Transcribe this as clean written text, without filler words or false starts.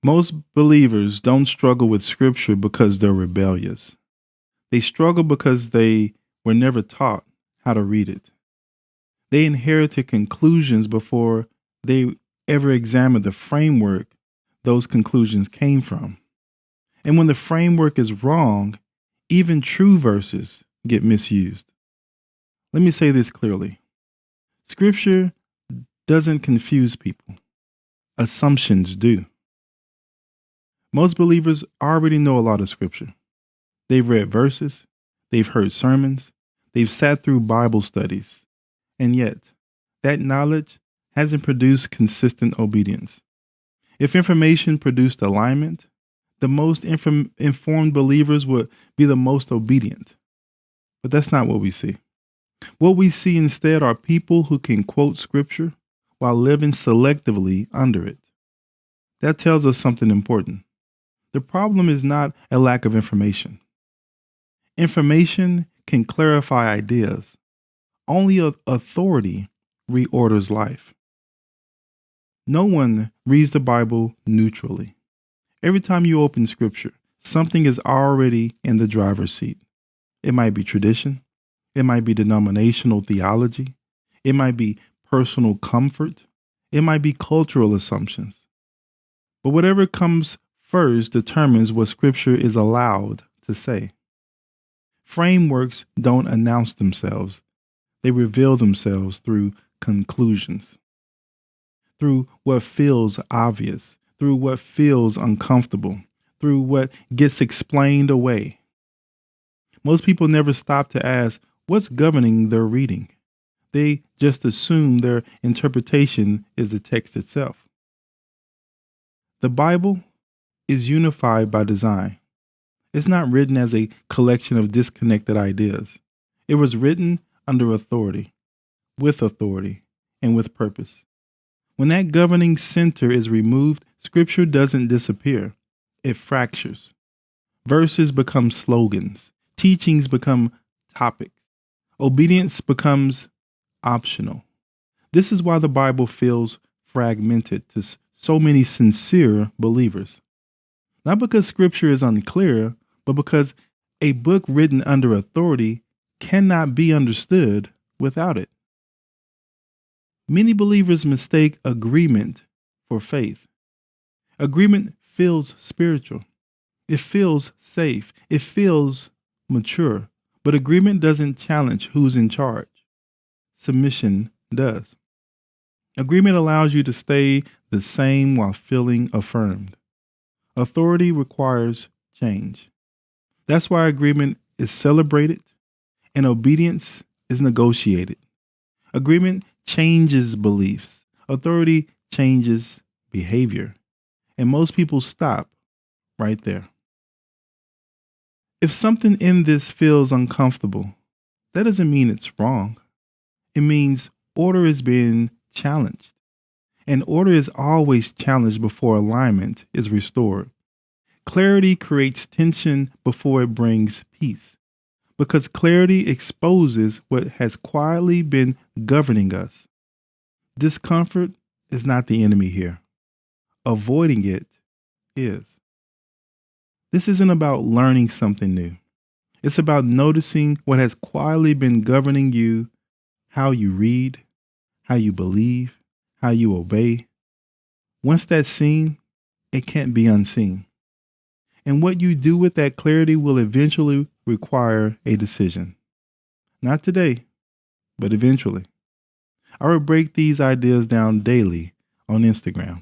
Most believers don't struggle with Scripture because they're rebellious. They struggle because they were never taught how to read it. They inherited conclusions before they ever examined the framework those conclusions came from. And when the framework is wrong, even true verses get misused. Let me say this clearly. Scripture doesn't confuse people. Assumptions do. Most believers already know a lot of Scripture. They've read verses, they've heard sermons, they've sat through Bible studies, and yet that knowledge hasn't produced consistent obedience. If information produced alignment, the most informed believers would be the most obedient. But that's not what we see. What we see instead are people who can quote Scripture while living selectively under it. That tells us something important. The problem is not a lack of information. Information can clarify ideas. Only authority reorders life. No one reads the Bible neutrally. Every time you open Scripture, something is already in the driver's seat. It might be tradition. It might be denominational theology. It might be personal comfort. It might be cultural assumptions. But whatever comes first determines what Scripture is allowed to say. Frameworks don't announce themselves. They reveal themselves through conclusions, through what feels obvious, through what feels uncomfortable, through what gets explained away. Most people never stop to ask what's governing their reading. They just assume their interpretation is the text itself. The Bible is unified by design. It's not written as a collection of disconnected ideas. It was written under authority, and with purpose. When that governing center is removed, Scripture doesn't disappear. It fractures. Verses become slogans. Teachings become topics. Obedience becomes optional. This is why the Bible feels fragmented to so many sincere believers. Not because Scripture is unclear, but because a book written under authority cannot be understood without it. Many believers mistake agreement for faith. Agreement feels spiritual. It feels safe. It feels mature. But agreement doesn't challenge who's in charge. Submission does. Agreement allows you to stay the same while feeling affirmed. Authority requires change. That's why agreement is celebrated and obedience is negotiated. Agreement changes beliefs. Authority changes behavior. And most people stop right there. If something in this feels uncomfortable, that doesn't mean it's wrong. It means order is being challenged. And order is always challenged before alignment is restored. Clarity creates tension before it brings peace, because clarity exposes what has quietly been governing us. Discomfort is not the enemy here. Avoiding it is. This isn't about learning something new. It's about noticing what has quietly been governing you, how you read, how you believe, how you obey. Once that's seen, it can't be unseen. And what you do with that clarity will eventually require a decision. Not today, but eventually. I will break these ideas down daily on Instagram.